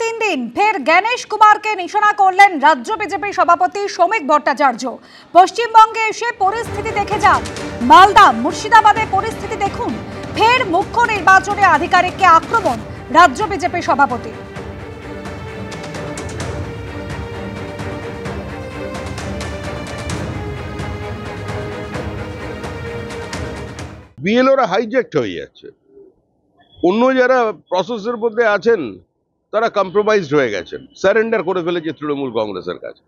3 দিন ফের গণেশ কুমারকে নিশানা করলেন রাজ্য বিজেপি সভাপতি শ্রমিক ভট্টাচার্য। পশ্চিমবঙ্গে এসে পরিস্থিতি দেখে যান, মালদা মুর্শিদাবাদে পরিস্থিতি দেখুন। ফের মুখ্য নির্বাচনী আধিকারিককে আক্রমণ রাজ্য বিজেপি সভাপতি। বিএলওরা হাইজ্যাক্ট হয়ে যাচ্ছে, অন্য যারা প্রসেসের মধ্যে আছেন তারা কম্প্রোমাইজড হয়ে গেছেন, সারেন্ডার করে ফেলেছে তৃণমূল কংগ্রেসের কাছে।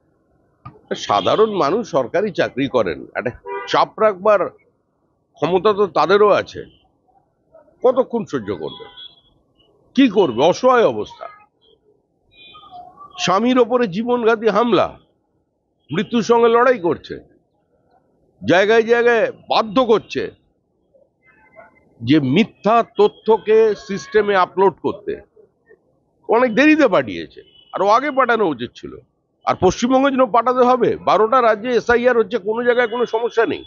সাধারণ মানুষ সরকারি চাকরি করেন, একটা চাপ রাখবার ক্ষমতা তো তাদেরও আছে। কতক্ষণ সহ্য করবে, কি করবে? অসহায় অবস্থা। স্বামীর ওপরে জীবনঘাতী হামলা, মৃত্যুর সঙ্গে লড়াই করছে, জায়গায় জায়গায় বাধ্য করছে যে মিথ্যা তথ্যকে সিস্টেমে আপলোড করতে। অনেক দেরিতে পাঠিয়েছে, আরো আগে পাঠানো উচিত ছিল। আর পশ্চিমবঙ্গে যেন পাঠাতে হবে, 12টা রাজ্যে এসআইআর হচ্ছে, কোনো জায়গায় কোনো সমস্যা নেই।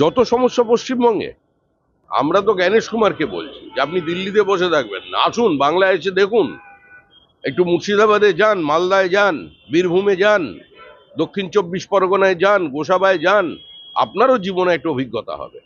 যত সমস্যা পশ্চিমবঙ্গে। আমরা তো গণেশ কুমারকে বলছি যে আপনি দিল্লিতে বসে থাকবেন না, আসুন বাংলায় এসে দেখুন। একটু মুর্শিদাবাদে যান, মালদায় যান, বীরভূমে যান, দক্ষিণ 24 পরগনায় যান, গোসাবায় যান, আপনারও জীবনে একটা অভিজ্ঞতা হবে।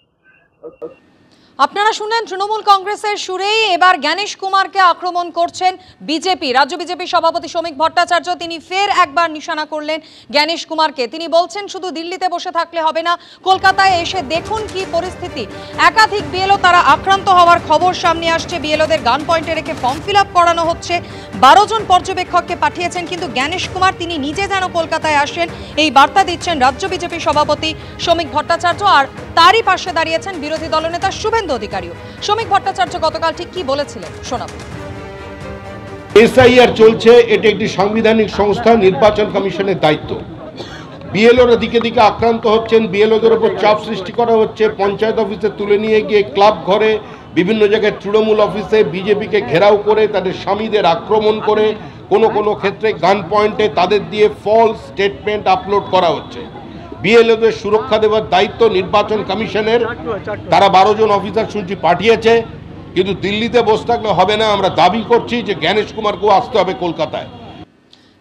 আপনারা শুনলেন তৃণমূল কংগ্রেসের সুরেই এবার গণেশ কুমারকে আক্রমণ করছেন বিজেপি। রাজ্য বিজেপি সভাপতি শ্রমিক ভট্টাচার্য তিনি ফের একবার নিশানা করলেন গণেশ কুমারকে। তিনি বলছেন শুধু দিল্লিতে বসে থাকলে হবে না, কলকাতায় এসে দেখুন কি পরিস্থিতি। একাধিক বিএলও তারা আক্রান্ত হওয়ার খবর সামনে আসছে। বিএলওদের গান পয়েন্টে রেখে ফর্ম ফিল আপ করানো হচ্ছে। 12 জন পর্যবেক্ষককে পাঠিয়েছেন, কিন্তু গণেশ কুমার তিনি নিজে যেন কলকাতায় আসেন এই বার্তা দিচ্ছেন রাজ্য বিজেপি সভাপতি শ্রমিক ভট্টাচার্য। আর তারই পাশে দাঁড়িয়েছেন বিরোধী দলনেতা শুভেন্দু অধিকারীও। শ্রমিক ভট্টাচার্য গতকাল ঠিক কি বলেছিলেন শোনাবো। এসআইআর চলছে, এটি একটি সাংবিধানিক সংস্থা, নির্বাচন কমিশনের দায়িত্ব। বিএলওরা দিকে দিকে আক্রান্ত হচ্ছেন, বিএলওদের উপর চাপ সৃষ্টি করা হচ্ছে। পঞ্চায়েত অফিসে তুলে নিয়ে গিয়ে ক্লাব ঘরে, বিভিন্ন জায়গায় তৃণমূল অফিসে বিজেপিকে ঘেরাও করে তাদের স্বামীদের আক্রমণ করে, কোনো ক্ষেত্রে গান পয়েন্টে তাদের দিয়ে ফলস স্টেটমেন্ট আপলোড করা হচ্ছে। বিএলওদের সুরক্ষা দেওয়ার দায়িত্ব নির্বাচন কমিশনের। তারা 12 জন অফিসার শুনছি পাঠিয়েছে, কিন্তু দিল্লিতে বসে থাকলে হবে না। আমরা দাবি করছি যে গণেশ কুমারকেও আসতে হবে কলকাতায়।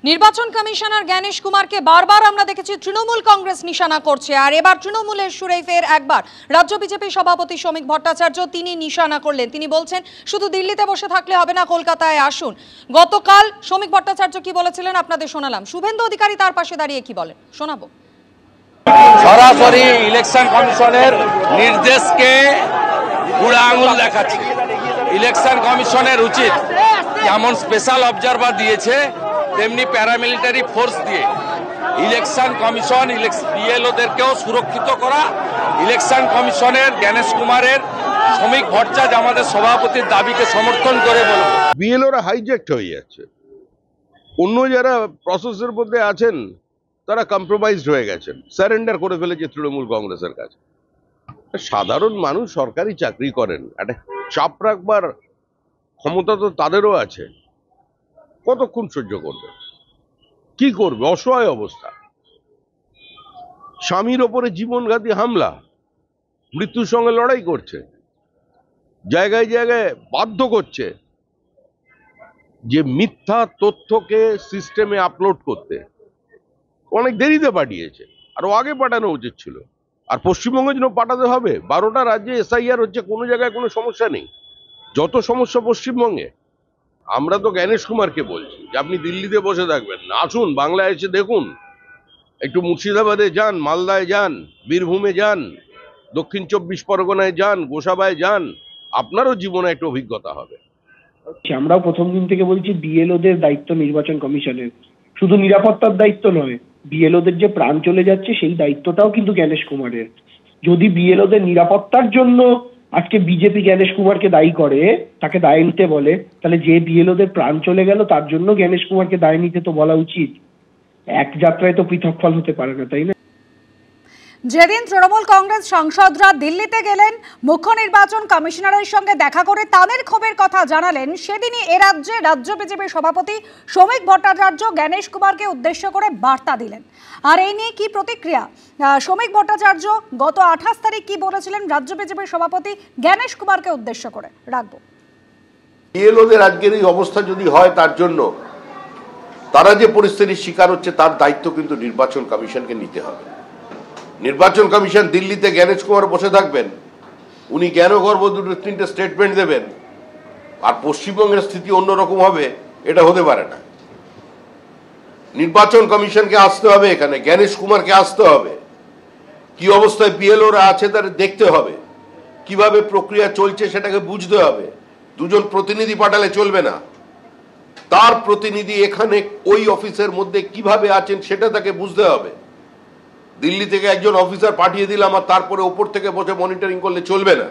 নির্বাচন কমিশনার গণেশ কুমারকে বারবার আমরা দেখেছি তৃণমূল কংগ্রেস নিশানা করছে, আর এবার তৃণমূলের সুরেই ফের একবার রাজ্য বিজেপি সভাপতি শ্রমিক ভট্টাচার্য তিনি নিশানা করলেন। তিনি বলছেন শুধু দিল্লিতে বসে থাকলে হবে না, কলকাতায় আসুন। গতকাল শ্রমিক ভট্টাচার্য কি বলেছিলেন আপনাদের শোনালাম। শুভেন্দু অধিকারী তার পাশে দাঁড়িয়ে কি বলেন শোনাবো। সরাসরি ইলেকশন কমিশনের নির্দেশকে বুড়া আঙুল দেখাচ্ছে। ইলেকশন কমিশনের উচিত যেমন স্পেশাল অবজারভার দিয়েছে তেমনি প্যারামিলিটারি ফোর্স দিয়ে ইলেকশন কমিশন বিএলওদেরকেও সুরক্ষিত করা। ইলেকশন কমিশনের গণেশ কুমারের শ্রমিক ভট্টাচার্য আমাদের সভাপতির দাবিকে সমর্থন করে বলব। বিএলওরা হাইজ্যাক্ট হয়ে যাচ্ছে, অন্য যারা প্রসেসের মধ্যে আছেন তারা কম্প্রোমাইজড হয়ে গেছেন, সারেন্ডার করে ফেলেছে তৃণমূল কংগ্রেসের কাছে। সাধারণ মানুষ সরকারি চাকরি করেন, একটা চাপ রাখবার ক্ষমতা তো তাদেরও আছে। কতক্ষণ সহ্য করবে, কি করবে? অসহায় অবস্থা। স্বামীর ওপরে জীবনঘাতী হামলা, মৃত্যুর সঙ্গে লড়াই করছে, জায়গায় জায়গায় বাধ্য করছে যে মিথ্যা তথ্যকে সিস্টেমে আপলোড করতে। অনেক দেরিতে পাঠিয়েছে, আরো আগে পাঠানো উচিত ছিল। আর পশ্চিমবঙ্গে যেন পাঠাতে হবে, 12টা রাজ্যে এসআইআর হচ্ছে, কোনো জায়গায় কোনো সমস্যা নেই। যত সমস্যা পশ্চিমবঙ্গে। আমরা তো গণেশ কুমারকে বলছি যে আপনি দিল্লিতে বসে থাকবেন না, আসুন বাংলায় এসে দেখুন। একটু মুর্শিদাবাদে যান, মালদায় যান, বীরভূমে যান, দক্ষিণ 24 পরগনায় যান, গোসাবায় যান, আপনারও জীবনে একটা অভিজ্ঞতা হবে। আমরাও প্রথম দিন থেকে বলছি বিএলওদের দায়িত্ব নির্বাচন কমিশনের, শুধু নিরাপত্তার দায়িত্ব নয়, বিএলওদের যে প্রাণ চলে যাচ্ছে সেই দায়িত্বটাও কিন্তু গণেশ কুমারের। যদি বিএলওদের নিরাপত্তার জন্য আজকে বিজেপি গণেশ কুমারকে দায়ী করে, তাকে দায় নিতে বলে, তাহলে যে বিএলওদের প্রাণ চলে গেল তার জন্য গণেশ কুমারকে দায় নিতে তো বলা উচিত। এক যাত্রায় তো পৃথক ফল হতে পারে না, তাই না? যেদিন তৃণমূল কংগ্রেস সাংসদরা দিল্লিতে গেলেন, মুখ্য নির্বাচন কমিশনারের সঙ্গে দেখা করে তাদের ক্ষোভের কথা জানালেন, সেদিনই এ রাজ্যে রাজ্য বিজেপি সভাপতি শ্রমিক ভট্টাচার্য গণেশ কুমারকে উদ্দেশ্য করে বার্তা দিলেন। আর এই নিয়ে কি প্রতিক্রিয়া শ্রমিক ভট্টাচার্য গত 28 তারিখ কি বলেছিলেন রাজ্য বিজেপির সভাপতি গণেশ কুমারকে উদ্দেশ্য করে রাখবো। বিএলওদের আজকের এই অবস্থা যদি হয়, তার জন্য তারা যে পরিস্থিতির শিকার হচ্ছে তার দায়িত্ব কিন্তু নির্বাচন কমিশনকে নিতে হবে। নির্বাচন কমিশন দিল্লিতে জ্ঞানেশ কুমার বসে থাকবেন, উনি জ্ঞানগর্ভ 2-3টে স্টেটমেন্ট দেবেন, আর পশ্চিমবঙ্গের স্থিতি অন্যরকম হবে, এটা হতে পারে না। নির্বাচন কমিশনকে আসতে হবে, এখানে জ্ঞানেশ কুমারকে আসতে হবে, কি অবস্থায় বিএলওরা আছে তাদের দেখতে হবে, কিভাবে প্রক্রিয়া চলছে সেটাকে বুঝতে হবে। দুজন প্রতিনিধি পাঠালে চলবে না, তার প্রতিনিধি এখানে ওই অফিসের মধ্যে কিভাবে আছেন সেটা তাকে বুঝতে হবে। দিল্লি থেকে একজন অফিসার পাঠিয়ে দিলাম আর তারপরে ওপর থেকে বসে মনিটরিং করলে চলবে না।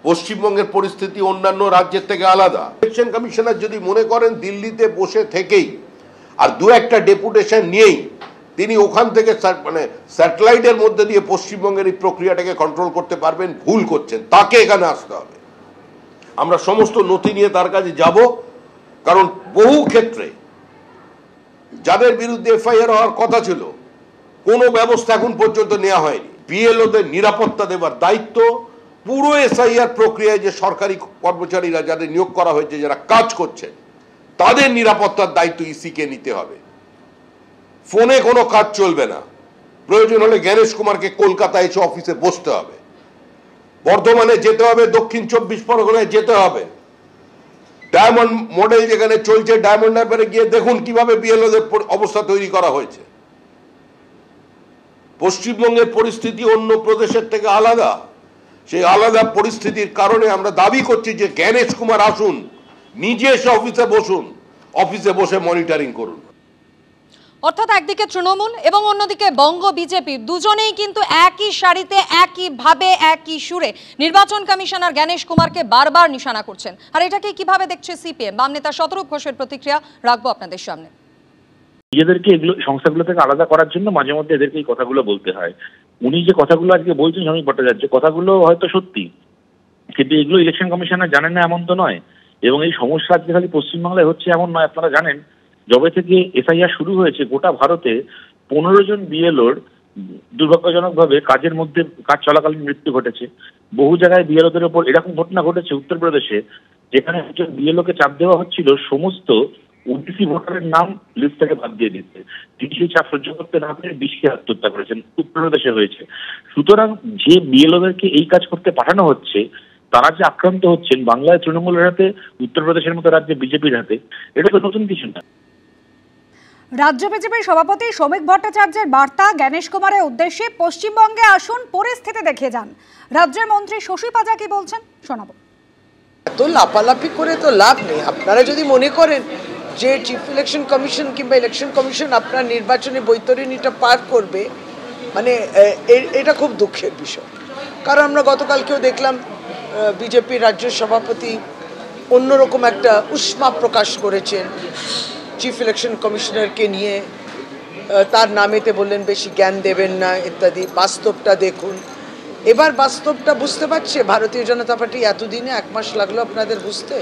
পশ্চিমবঙ্গের পরিস্থিতি অন্যান্য রাজ্যের থেকে আলাদা। ইলেকশন কমিশনার যদি মনে করেন দিল্লিতে বসে থেকেই আর 2-1টা ডেপুটেশন নিয়েই তিনি ওখান থেকে মানে স্যাটেলাইটের মধ্যে দিয়ে পশ্চিমবঙ্গের এই প্রক্রিয়াটাকে কন্ট্রোল করতে পারবেন, ভুল করছেন। তাকে এখানে আসতে হবে। আমরা সমস্ত নথি নিয়ে তার কাছে যাব, কারণ বহু ক্ষেত্রে যাদের বিরুদ্ধে এফআইআর হওয়ার কথা ছিল কোনো ব্যবস্থা এখন পর্যন্ত নেওয়া হয়নি। বিএলওদের নিরাপত্তা দেওয়ার দায়িত্ব পুরো এসআইআর প্রক্রিয়ায় যে সরকারি কর্মচারীরা যাদের নিয়োগ করা হয়েছে, যারা কাজ করছেন, তাদের নিরাপত্তার দায়িত্ব ইসিকে নিতে হবে। ফোনে কোনো কাজ চলবে না। প্রয়োজন হলে জ্ঞানেশ কুমারকে কলকাতায় এসে অফিসে বসতে হবে, বর্ধমানে যেতে হবে, দক্ষিণ 24 পরগনায় যেতে হবে। ডায়মন্ড মডেল যেখানে চলছে, ডায়মন্ড হারবারে গিয়ে দেখুন কিভাবে বিএলওদের অবস্থা তৈরি করা হয়েছে। পশ্চিমবঙ্গের পরিস্থিতি অন্য প্রদেশের থেকে আলাদা। সেই আলাদা পরিস্থিতির কারণে আমরা দাবি করছি যে জ্ঞানেশ কুমার আসুন, নিজে এসে অফিসে বসুন, অফিসে বসে মনিটরিং করুন। অর্থাৎ একদিকে তৃণমূল এবং অন্যদিকে বঙ্গ বিজেপি দুজনেই কিন্তু একই সারিতে একইভাবে একই সুরে নির্বাচন কমিশনার জ্ঞানেশ কুমারকে বারবার নিশানা করছেন। আর এটাকে কিভাবে দেখছে সিপিএম? বাম নেতা শতরূপ ঘোষের প্রতিক্রিয়া রাখবো আপনাদের সামনে। নিজেদেরকে এগুলো সংস্থাগুলো থেকে আলাদা করার জন্য মাঝে মধ্যে এদেরকে এই কথাগুলো বলতে হয়। উনি যে কথাগুলো আজকে বলছেন শ্রমিক ভট্টাচার্য, কথাগুলো হয়তো সত্যি, কিন্তু এগুলো ইলেকশন কমিশনার জানেন না এমন তো নয়। এবং এই সমস্যা আজকে খালি পশ্চিমবাংলায় হচ্ছে এমন নয়। আপনারা জানেন যবে থেকে এফআইআর শুরু হয়েছে গোটা ভারতে 15 জন বিএলওর দুর্ভাগ্যজনকভাবে কাজের মধ্যে কাজ চলাকালীন মৃত্যু ঘটেছে। বহু জায়গায় বিএলওদের ওপর এরকম ঘটনা ঘটেছে উত্তরপ্রদেশে, যেখানে একজন বিএলওকে চাপ দেওয়া হচ্ছিল সমস্ত ওবিসি ভোটারের নাম লিস্ট থেকে বাদ দিয়ে দিতে। তিনি সেই চাপ সহ্য করতে না পেরে বিষকে আত্মহত্যা করেছেন। উত্তরপ্রদেশে হয়েছে। সুতরাং যে বিএলওদেরকে এই কাজ করতে পাঠানো হচ্ছে তারা যে আক্রান্ত হচ্ছেন বাংলায় তৃণমূলের হাতে, উত্তরপ্রদেশের মতো রাজ্যে বিজেপির হাতে, এটা তো নতুন কিছু না। রাজ্য বিজেপির সভাপতি শ্রমিক ভট্টাচার্যের বার্তা জ্ঞানেশ কুমারের উদ্দেশ্যে, পশ্চিমবঙ্গে আসুন, পরিস্থিতি দেখে যান। রাজ্যের মন্ত্রী শশী পাজা কি বলছেন শোনাবো। এত লাপালাপি করে তো লাভ নেই। আপনারা যদি মনে করেন যে চিফ ইলেকশন কমিশন কিংবা ইলেকশন কমিশন আপনার নির্বাচনী বৈতরণীটা পার করবে, মানে এটা খুব দুঃখের বিষয়। কারণ আমরা গতকালকেও দেখলাম বিজেপির রাজ্য সভাপতি অন্যরকম একটা উষ্মা প্রকাশ করেছেন চিফ ইলেকশন কমিশনারকে নিয়ে। তার নামেতে বললেন বেশি জ্ঞান দেবেন না ইত্যাদি। বাস্তবটা দেখুন। এবার বাস্তবটা বুঝতে পারছে ভারতীয় জনতা পার্টি। এতদিনে 1 মাস লাগলো আপনাদের বুঝতে।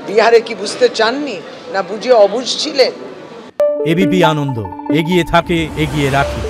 বিহারে কি বুঝতে চাননি, না বুঝে অবুঝ ছিলেন? এবিপি আনন্দ, এগিয়ে থাকে, এগিয়ে রাখে।